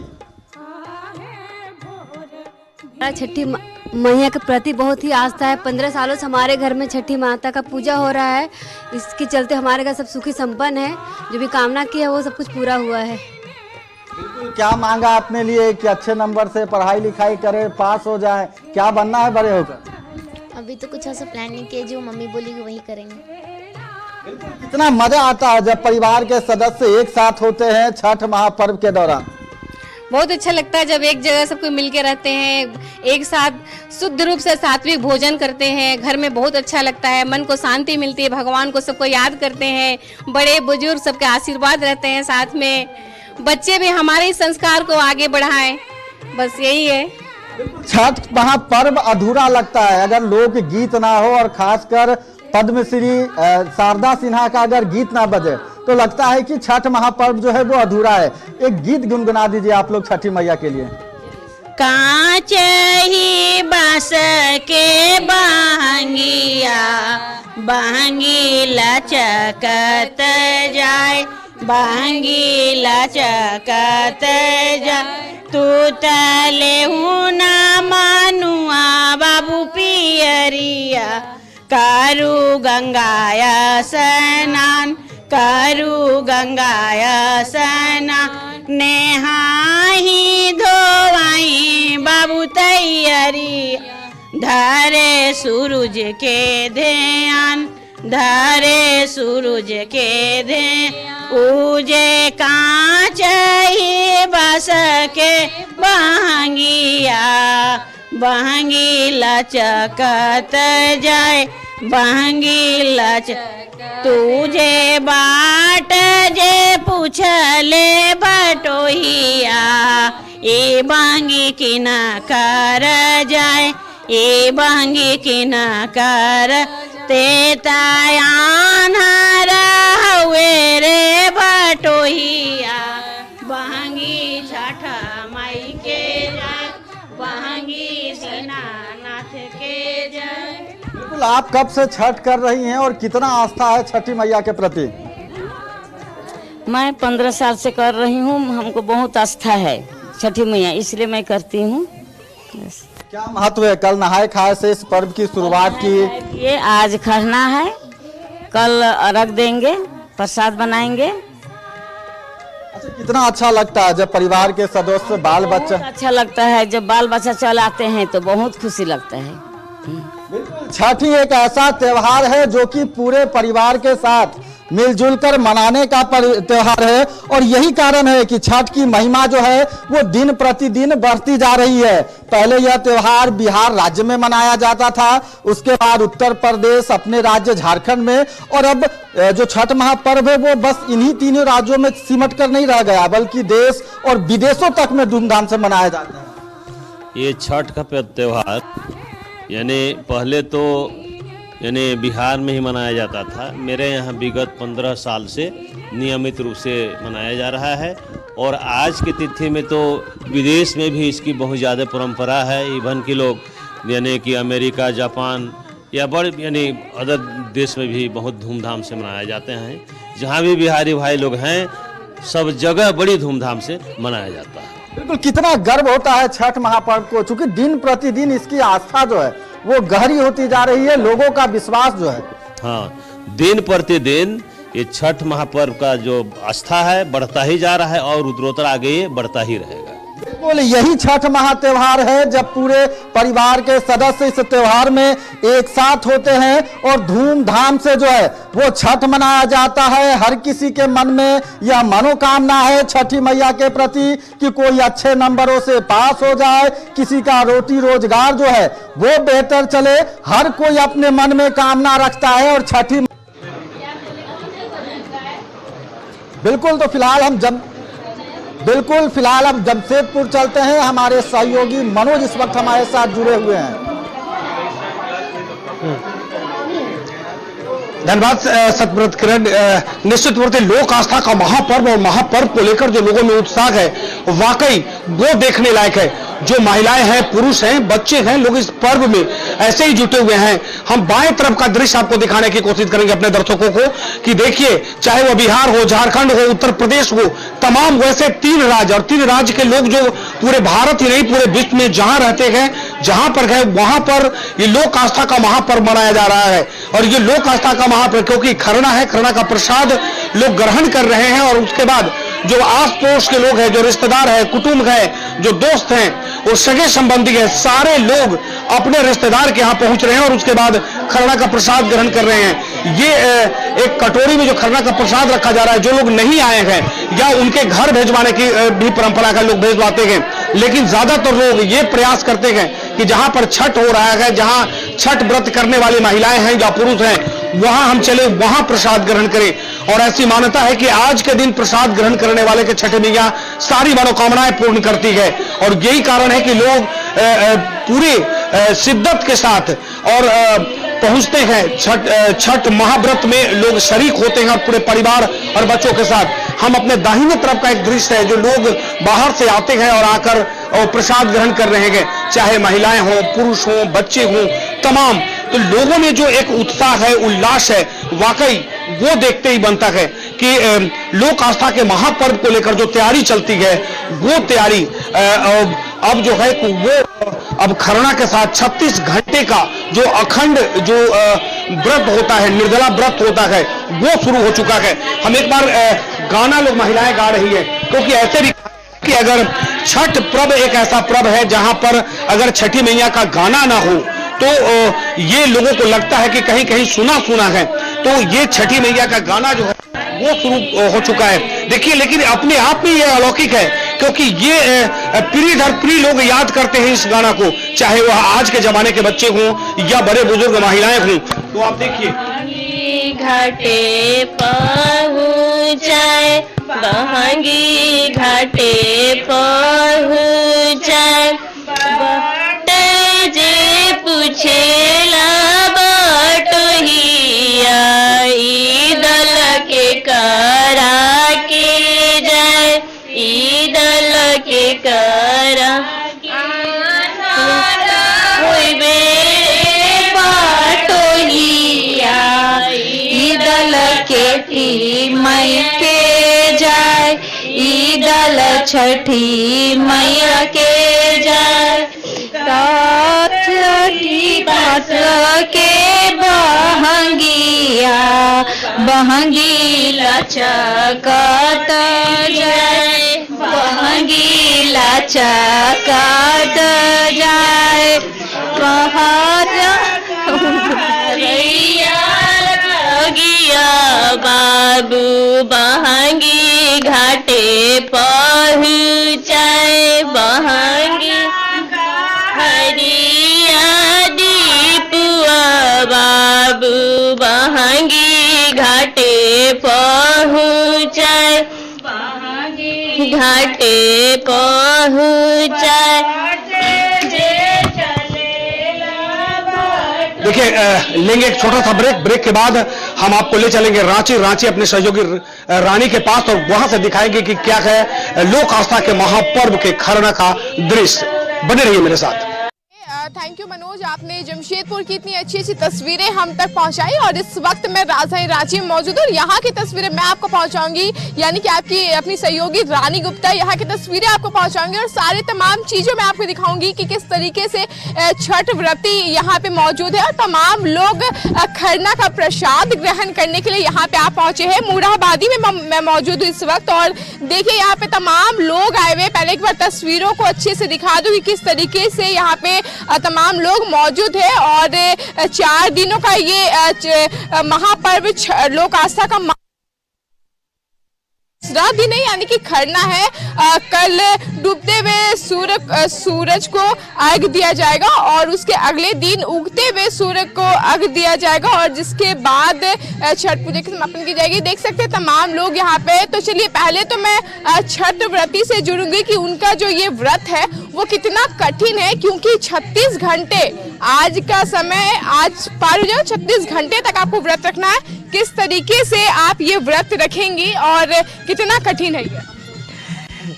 छठी मैया के प्रति बहुत ही आस्था है। 15 सालों से हमारे घर में छठी माता का पूजा हो रहा है, इसके चलते हमारे घर सब सुखी संपन्न है। जो भी कामना की है वो सब कुछ पूरा हुआ है। बिल्कुल, क्या मांगा अपने लिए कि अच्छे नंबर से पढ़ाई लिखाई करें, पास हो जाए, क्या बनना है बड़े होकर? अभी तो कुछ ऐसा प्लान नहीं किया, जो मम्मी बोलेगी वही करेंगे। कितना मजा आता है जब परिवार के सदस्य एक साथ होते हैं छठ महापर्व के दौरान। बहुत अच्छा लगता है जब एक जगह सब कोई मिलके रहते हैं, एक साथ शुद्ध रूप से सात्विक भोजन करते हैं। घर में बहुत अच्छा लगता है, मन को शांति मिलती है, भगवान को सबको याद करते हैं, बड़े बुजुर्ग सबके आशीर्वाद रहते हैं साथ में, बच्चे भी हमारे इस संस्कार को आगे बढ़ाएं, बस यही है। छठ महापर्व अधूरा लगता है अगर लोक गीत ना हो, और खासकर पद्मश्री शारदा सिन्हा का अगर गीत ना बजे तो लगता है कि छठ महापर्व जो है वो अधूरा है। एक गीत गुनगुना दीजिए आप लोग छठी मैया के लिए। कांच ही बांस के बहंगिया, बहंगी लचकत जाए, बहंगी लचकत जाए, तू तले हूँ ना मानुआ बाबू पियरिया, करू गंगाया स्नान, करू गंगाया स्नान, नेहाही धोवाई बाबू तैयारी, धरे सूरज के ध्यान, धरे सूरज के ध्यान, उजे कांच ही बस के बहंगिया, बहंगी लचकत जाए, बहंगी लचक, तुझे बाट जे पूछले बटोहिया, ए बहंगी की न कर जाए, ए बहंगी की न कर, ते तायान हुए रे बटोहिया, बहंगी छठ माई के जाए, बहंगी दीनानाथ के जाए। बिल्कुल, आप कब से छठ कर रही हैं और कितना आस्था है छठी मैया के प्रति? मैं 15 साल से कर रही हूँ, हमको बहुत आस्था है छठी मैया, इसलिए मैं करती हूँ। क्या महत्व है? कल नहाए खाए से इस पर्व की शुरुआत की। ये आज खरना है, कल अर्घ देंगे, प्रसाद बनाएंगे। अच्छा, कितना अच्छा लगता है जब परिवार के सदस्य बाल बच्चा? अच्छा लगता है जब बाल बच्चा चल आते हैं तो बहुत खुशी लगता है। छठी एक ऐसा त्योहार है जो कि पूरे परिवार के साथ मिलजुल कर मनाने का त्योहार है, और यही कारण है कि छठ की महिमा जो है वो दिन प्रतिदिन बढ़ती जा रही है। पहले यह त्योहार बिहार राज्य में मनाया जाता था, उसके बाद उत्तर प्रदेश, अपने राज्य झारखंड में, और अब जो छठ महापर्व है वो बस इन्हीं तीनों राज्यों में सिमट कर नहीं रह गया, बल्कि देश और विदेशों तक में धूमधाम से मनाया जाता है। ये छठ का त्योहार यानी पहले तो यानी बिहार में ही मनाया जाता था, मेरे यहाँ विगत 15 साल से नियमित रूप से मनाया जा रहा है, और आज की तिथि में तो विदेश में भी इसकी बहुत ज़्यादा परंपरा है। इवन कि लोग यानी कि अमेरिका, जापान या बड़े यानी अदर देश में भी बहुत धूमधाम से मनाए जाते हैं। जहाँ भी बिहारी भाई लोग हैं सब जगह बड़ी धूमधाम से मनाया जाता है। बिल्कुल, कितना गर्व होता है छठ महापर्व को, चूंकि दिन प्रतिदिन इसकी आस्था जो है वो गहरी होती जा रही है, लोगों का विश्वास जो है। हाँ, दिन प्रतिदिन ये छठ महापर्व का जो आस्था है बढ़ता ही जा रहा है, और उत्तरोत्तर आगे ये बढ़ता ही रहेगा। बिल्कुल, यही छठ महात्योहार है जब पूरे परिवार के सदस्य इस त्योहार में एक साथ होते हैं और धूमधाम से जो है वो छठ मनाया जाता है। हर किसी के मन में यह मनोकामना है छठी मैया के प्रति कि कोई अच्छे नंबरों से पास हो जाए, किसी का रोटी रोजगार जो है वो बेहतर चले, हर कोई अपने मन में कामना रखता है। और छठी बिल्कुल, तो फिलहाल हम जमशेदपुर चलते हैं। हमारे सहयोगी मनोज इस वक्त हमारे साथ जुड़े हुए हैं। धन्यवाद सतव्रत किरण। निश्चित रूप से लोक आस्था का महापर्व और महापर्व को लेकर जो लोगों में उत्साह है वाकई वो देखने लायक है। जो महिलाएं हैं, पुरुष हैं, बच्चे हैं, लोग इस पर्व में ऐसे ही जुटे हुए हैं। हम बाएं तरफ का दृश्य आपको दिखाने की कोशिश करेंगे अपने दर्शकों को कि देखिए, चाहे वो बिहार हो, झारखंड हो, उत्तर प्रदेश हो, तमाम वैसे 3 राज्य और 3 राज्य के लोग जो पूरे भारत ही नहीं पूरे विश्व में जहां रहते हैं, जहां पर गए वहां पर ये लोक आस्था का महापर्व मनाया जा रहा है। और ये लोक आस्था का महापर्व क्योंकि खरना है, खरना का प्रसाद लोग ग्रहण कर रहे हैं और उसके बाद जो आस पड़ोस के लोग हैं, जो रिश्तेदार हैं, कुटुंब हैं, जो दोस्त हैं और सगे संबंधी हैं, सारे लोग अपने रिश्तेदार के यहाँ पहुंच रहे हैं और उसके बाद खरना का प्रसाद ग्रहण कर रहे हैं। ये एक कटोरी में जो खरना का प्रसाद रखा जा रहा है, जो लोग नहीं आए हैं या उनके घर भेजवाने की भी परंपरा का लोग भेजवाते हैं, लेकिन ज्यादातर लोग ये प्रयास करते हैं कि जहां पर छठ हो रहा है, जहां छठ व्रत करने वाली महिलाएं हैं या पुरुष हैं, वहां हम चले, वहां प्रसाद ग्रहण करें। और ऐसी मान्यता है कि आज के दिन प्रसाद ग्रहण करने वाले के छठ मैया सारी मनोकामनाएं पूर्ण करती है। और यही कारण है कि लोग पूरी शिद्दत के साथ और पहुंचते हैं छठ महाव्रत में, लोग शरीक होते हैं और पूरे परिवार और बच्चों के साथ। हम अपने दाहिने तरफ का एक दृश्य है, जो लोग बाहर से आते हैं और आकर प्रसाद ग्रहण कर रहे हैं, चाहे महिलाएं हों, पुरुष हों, बच्चे हों, तमाम। तो लोगों में जो एक उत्साह है, उल्लास है, वाकई वो देखते ही बनता है कि लोक आस्था के महापर्व को लेकर जो तैयारी चलती है, वो तैयारी अब जो है वो अब खरना के साथ 36 घंटे का जो अखंड जो व्रत होता है, निर्जला व्रत होता है, वो शुरू हो चुका है। हम एक बार गाना लोग महिलाएं गा रही है, क्योंकि ऐसे भी कि अगर छठ पर्व एक ऐसा पर्व है जहां पर अगर छठी मैया का गाना ना हो तो ये लोगों को लगता है कि कहीं कहीं सुना सुना है। तो ये छठी मैया का गाना जो है वो शुरू हो चुका है। देखिए, लेकिन अपने आप में ये अलौकिक है, क्योंकि ये पीढ़ी दर पीढ़ी लोग याद करते हैं इस गाना को, चाहे वह आज के जमाने के बच्चे हों या बड़े बुजुर्ग महिलाएं हों। तो आप देखिए, घाटे पहुँचाए, बहंगी घाटे पहुँचाए, जे पूछेला बटोहिया, ईदल के करा के जाए, ईदल के करा बटोहिया, ईदल के मई के जाए, ईदल छठी मैया के जाए, छठी बात के बहंगिया, बहंगी लचकत जाए, बहंगी लचकत जाए, बाबू बहंगी घाटे पहुँचाए, बहंगी हरिया दीपुआ, बाबू बहंगी घाटे पहुँचाए, घाटे पहुँचाए। देखिए, लेंगे एक छोटा सा ब्रेक के बाद हम आपको ले चलेंगे रांची अपने सहयोगी रानी के पास, और वहां से दिखाएंगे कि क्या है लोक आस्था के महापर्व के खरना का दृश्य। बने रहिए मेरे साथ। थैंक यू मनोज, आपने जमशेदपुर की इतनी अच्छी अच्छी तस्वीरें हम तक पहुंचाई और इस वक्त मैं राजधानी रांची में मौजूद हूँ और यहाँ की तस्वीरें मैं आपको पहुंचाऊंगी, यानी कि आपकी अपनी सहयोगी रानी गुप्ता यहाँ की तस्वीरें आपको पहुंचाऊंगी और सारी तमाम चीज़ों में आपको दिखाऊंगी कि किस तरीके से छठ व्रती यहाँ पे मौजूद है और तमाम लोग खरना का प्रसाद ग्रहण करने के लिए यहाँ पे आप पहुंचे हैं। मुराबादी में मैं मौजूद हूँ इस वक्त और देखिए यहाँ पे तमाम लोग आए हुए। पहले एक बार तस्वीरों को अच्छे से दिखा दूँ कि किस तरीके से यहाँ पे तमाम लोग मौजूद है और 4 दिनों का ये महापर्व लोक आस्था का दूसरा दिन है, यानी कि खरना है। कल डूबते हुए सूरज को अर्घ दिया जाएगा और उसके अगले दिन उगते हुए सूरज को अर्घ दिया जाएगा और जिसके बाद छठ पूजा की समापन की जाएगी। देख सकते हैं तमाम लोग यहाँ पे। तो चलिए पहले तो मैं छठ व्रती से जुड़ूंगी कि उनका जो ये व्रत है वो कितना कठिन है, क्योंकि 36 घंटे आज का समय, आज पार हो जाओ 36 घंटे तक आपको व्रत रखना है। किस तरीके से आप ये व्रत रखेंगी और कितना कठिन है ये?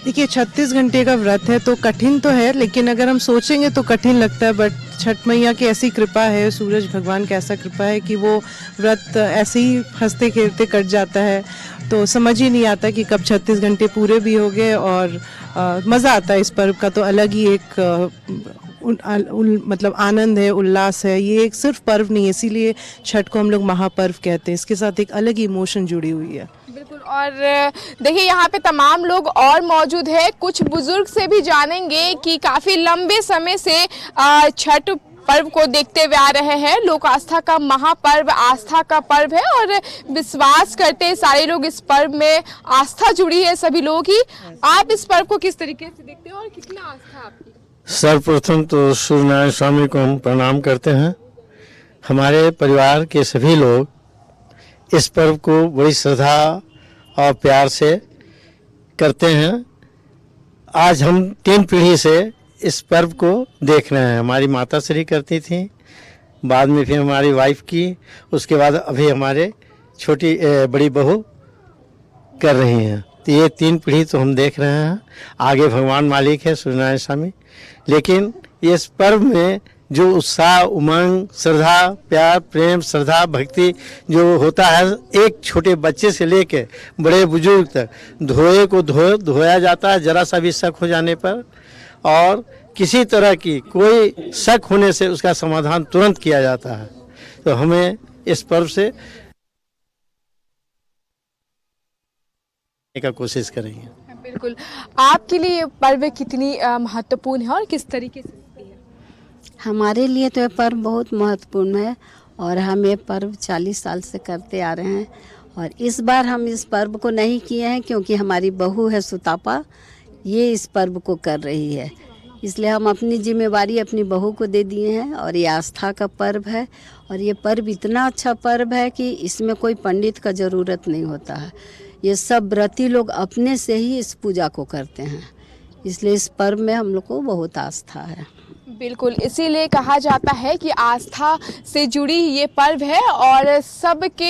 देखिए 36 घंटे का व्रत है तो कठिन तो है, लेकिन अगर हम सोचेंगे तो कठिन लगता है, बट छठ मैया की ऐसी कृपा है, सूरज भगवान की ऐसा कृपा है कि वो व्रत ऐसे ही हंसते खेलते कट जाता है। तो समझ ही नहीं आता कि कब 36 घंटे पूरे भी हो गए और मज़ा आता है। इस पर्व का तो अलग ही एक मतलब आनंद है, उल्लास है। ये एक सिर्फ पर्व नहीं है, इसीलिए छठ को हम लोग महापर्व कहते हैं। इसके साथ एक अलग ही इमोशन जुड़ी हुई है। बिल्कुल। और देखिए यहाँ पे तमाम लोग और मौजूद है। कुछ बुजुर्ग से भी जानेंगे कि काफ़ी लंबे समय से छठ पर्व को देखते हुए आ रहे हैं। लोक आस्था का महापर्व, आस्था का पर्व है और विश्वास करते हैं सारे लोग इस पर्व में। आस्था जुड़ी है सभी लोग ही। आप इस पर्व को किस तरीके से देखते हैं और कितना आस्था आपकी? सर्वप्रथम तो सूर्यनारायण स्वामी को हम प्रणाम करते हैं। हमारे परिवार के सभी लोग इस पर्व को बड़ी श्रद्धा और प्यार से करते हैं। आज हम 3 पीढ़ी से इस पर्व को देख रहे हैं। हमारी माता श्री करती थी, बाद में फिर हमारी वाइफ की, उसके बाद अभी हमारे छोटी बड़ी बहू कर रही हैं। तो ये 3 पीढ़ी तो हम देख रहे हैं। आगे भगवान मालिक है सूर्यनारायण स्वामी। लेकिन इस पर्व में जो उत्साह, उमंग, श्रद्धा, प्यार, प्रेम, श्रद्धा, भक्ति जो होता है, एक छोटे बच्चे से लेके बड़े बुजुर्ग तक धोए को धोया जाता है जरा सा भी शक हो जाने पर, और किसी तरह की कोई शक होने से उसका समाधान तुरंत किया जाता है। तो हमें इस पर्व से का कोशिश करेंगे। बिल्कुल। आपके लिए ये पर्व कितनी महत्वपूर्ण है और किस तरीके से? हमारे लिए तो ये पर्व बहुत महत्वपूर्ण है और हम ये पर्व 40 साल से करते आ रहे हैं। और इस बार हम इस पर्व को नहीं किए हैं क्योंकि हमारी बहू है सुतापा, ये इस पर्व को कर रही है, इसलिए हम अपनी जिम्मेवारी अपनी बहू को दे दिए हैं। और ये आस्था का पर्व है और ये पर्व इतना अच्छा पर्व है कि इसमें कोई पंडित का ज़रूरत नहीं होता है। ये सब व्रती लोग अपने से ही इस पूजा को करते हैं, इसलिए इस पर्व में हम लोग को बहुत आस्था है। बिल्कुल, इसीलिए कहा जाता है कि आस्था से जुड़ी ये पर्व है और सबके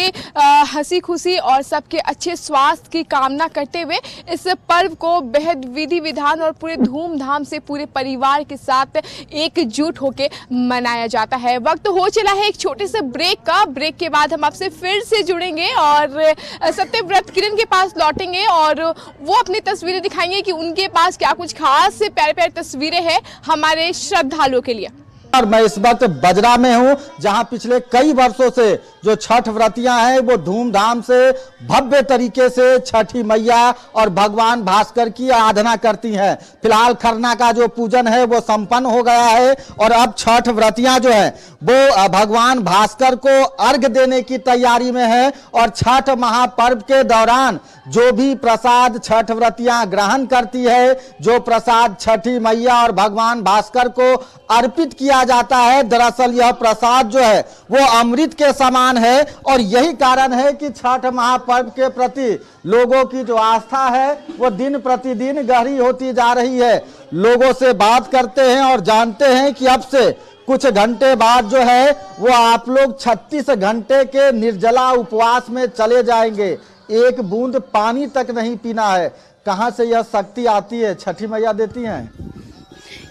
हंसी खुशी और सबके अच्छे स्वास्थ्य की कामना करते हुए इस पर्व को बेहद विधि विधान और पूरे धूमधाम से पूरे परिवार के साथ एकजुट होके मनाया जाता है। वक्त हो चला है एक छोटे से ब्रेक का। ब्रेक के बाद हम आपसे फिर से जुड़ेंगे और सत्यव्रत किरण के पास लौटेंगे और वो अपनी तस्वीरें दिखाएंगे कि उनके पास क्या कुछ खास से प्यारे प्यारे तस्वीरें हैं हमारे श्रद्धालुओं के लिए। और मैं इस वक्त बजरा में हूं, जहां पिछले कई वर्षों से जो छठ व्रतियां हैं वो धूमधाम से भव्य तरीके से छठी मैया और भगवान भास्कर की आराधना करती हैं। फिलहाल खरना का जो पूजन है वो संपन्न हो गया है और अब छठ व्रतियां जो है वो भगवान भास्कर को अर्घ देने की तैयारी में है। और छठ महापर्व के दौरान जो भी प्रसाद छठ व्रतियां ग्रहण करती है, जो प्रसाद छठी मैया और भगवान भास्कर को अर्पित किया जाता है, दरअसल यह प्रसाद जो है वो अमृत के समान है। और यही कारण है कि छठ महापर्व के प्रति लोगों की जो आस्था है वो दिन प्रतिदिन गहरी होती जा रही है। लोगों से बात करते हैं और जानते हैं कि अब से कुछ घंटे बाद जो है वो आप लोग 36 घंटे के निर्जला उपवास में चले जाएंगे। एक बूंद पानी तक नहीं पीना है। कहां से यह शक्ति आती है? छठी मैया देती हैं।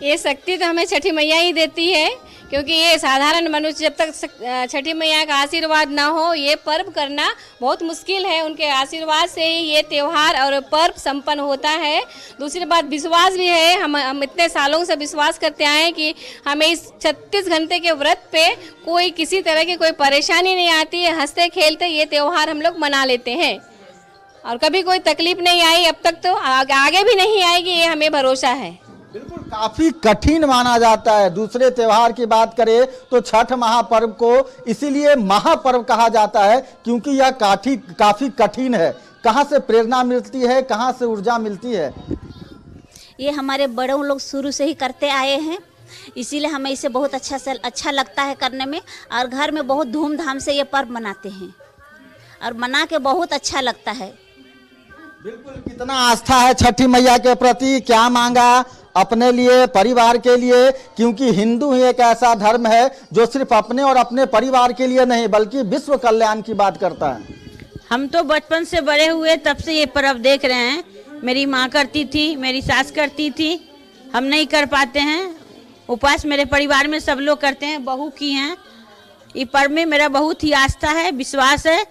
ये शक्ति तो हमें छठी मैया ही देती है, क्योंकि ये साधारण मनुष्य जब तक छठी मैया का आशीर्वाद ना हो ये पर्व करना बहुत मुश्किल है। उनके आशीर्वाद से ही ये त्यौहार और पर्व संपन्न होता है। दूसरी बात विश्वास भी है। हम इतने सालों से विश्वास करते आए हैं कि हमें इस 36 घंटे के व्रत पे कोई किसी तरह की कोई परेशानी नहीं आती है। हंसते खेलते ये त्यौहार हम लोग मना लेते हैं और कभी कोई तकलीफ नहीं आई अब तक, तो आगे भी नहीं आएगी, ये हमें भरोसा है। बिल्कुल काफी कठिन माना जाता है। दूसरे त्योहार की बात करें तो छठ महापर्व को इसीलिए महापर्व कहा जाता है क्योंकि यह काफी कठिन है। कहाँ से प्रेरणा मिलती है, कहाँ से ऊर्जा मिलती है? ये हमारे बड़ों लोग शुरू से ही करते आए हैं, इसीलिए हमें इसे बहुत अच्छा लगता है करने में। और घर में बहुत धूमधाम से ये पर्व मनाते हैं और मना के बहुत अच्छा लगता है। बिल्कुल, कितना आस्था है छठी मैया के प्रति। क्या मांगा अपने लिए, परिवार के लिए? क्योंकि हिंदू ही एक ऐसा धर्म है जो सिर्फ अपने और अपने परिवार के लिए नहीं बल्कि विश्व कल्याण की बात करता है। हम तो बचपन से बड़े हुए तब से ये पर्व देख रहे हैं। मेरी माँ करती थी, मेरी सास करती थी, हम नहीं कर पाते हैं। उपवास मेरे परिवार में सब लोग करते हैं, बहू की हैं। ये पर्व में मेरा बहुत ही आस्था है, विश्वास है।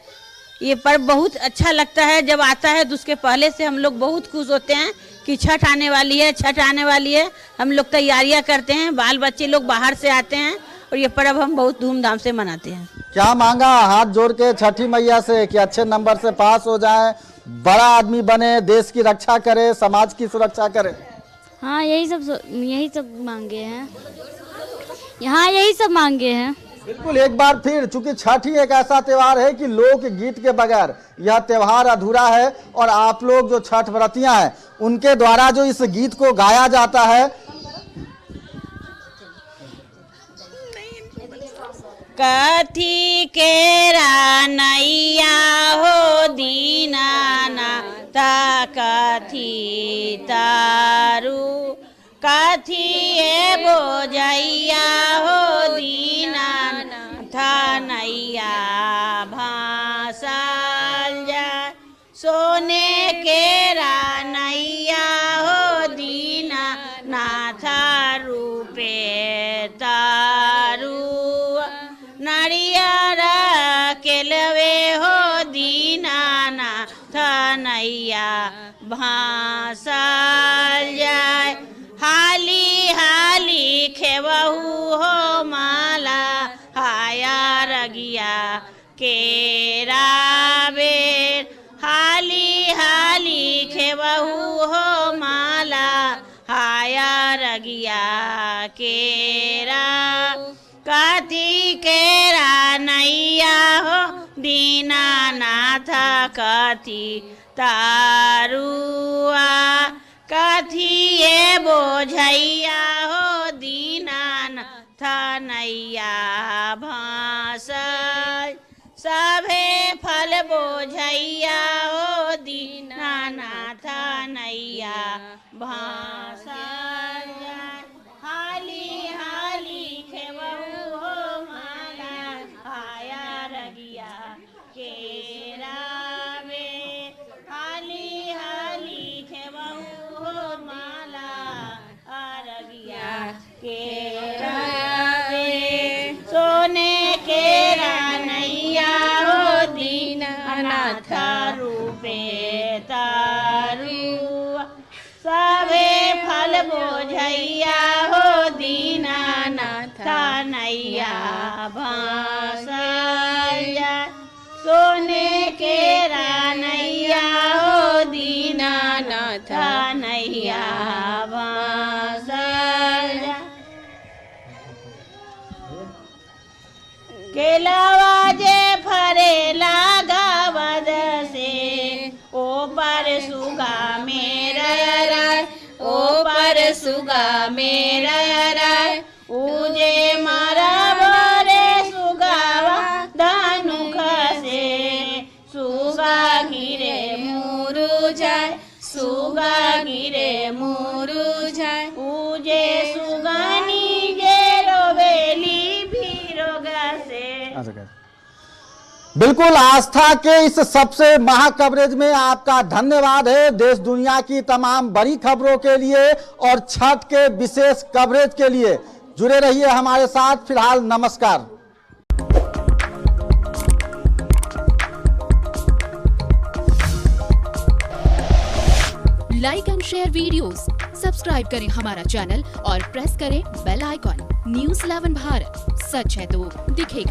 ये पर्व बहुत अच्छा लगता है जब आता है, तो उसके पहले से हम लोग बहुत खुश होते हैं कि छठ आने वाली है, छठ आने वाली है। हम लोग तैयारियां करते हैं, बाल बच्चे लोग बाहर से आते हैं और ये पर्व हम बहुत धूमधाम से मनाते हैं। क्या मांगा हाथ जोड़ के छठी मैया से कि अच्छे नंबर से पास हो जाए, बड़ा आदमी बने, देश की रक्षा करे, समाज की सुरक्षा करे। हाँ यही सब मांगे हैं, यहाँ यही सब मांगे हैं। बिल्कुल, एक बार फिर चूंकि छठ ही एक ऐसा त्योहार है कि लोक गीत के बगैर यह त्योहार अधूरा है, और आप लोग जो छठ व्रतियां हैं उनके द्वारा जो इस गीत को गाया जाता है। कथी केरा नैया हो दीनानाथ, कथी तारू कथी बोझैया हो दीनानाथ, नैया भासल जाए सोने केरा नैया हो दीनानाथ, रूपे तारू नारियर केलवे हो दीनानाथ, नैया भासल जाए हाली हाली खेवहू हो माला, हाया रगिया केरा बेर हाली हाली खेवहू हो माला, हाया रगिया केरा कथी केरा नैया हो दीनानाथ, कथी तारुआ कथी बोझैया हो दीनानाथ, नैया भासल सभे फल बोझैया हो दीनानाथ, नैया भासल हाली हाली खेवहू हो माला, हाया रगिया केरा बे हाली हाली खेवहू हो माला, रगिया केरा बे सोने केरा नैया हो दीनानाथ, रूपे तारू सभे फल बोझैया हो दीनानाथ, नैया भासल जाए सोने केरा नैया हो दीनानाथ, नैया भासल जाए केलावा जे फरेला गावद से ऊपर सुगा मेरा ऊपर सुगा मेरा उजे मारा बोरे सुगावा धनुख से सुगा गिरे मुरु जाए सुगा गिरे मुरु जाए उजे सुगानी जे रोवेली भी रोगा से। बिल्कुल, आस्था के इस सबसे महा कवरेज में आपका धन्यवाद है। देश दुनिया की तमाम बड़ी खबरों के लिए और छठ के विशेष कवरेज के लिए जुड़े रहिए हमारे साथ। फिलहाल नमस्कार। Like and share videos, subscribe करें हमारा चैनल और प्रेस करें बेल आइकॉन। न्यूज़ 11 भारत, सच है तो दिखेगा।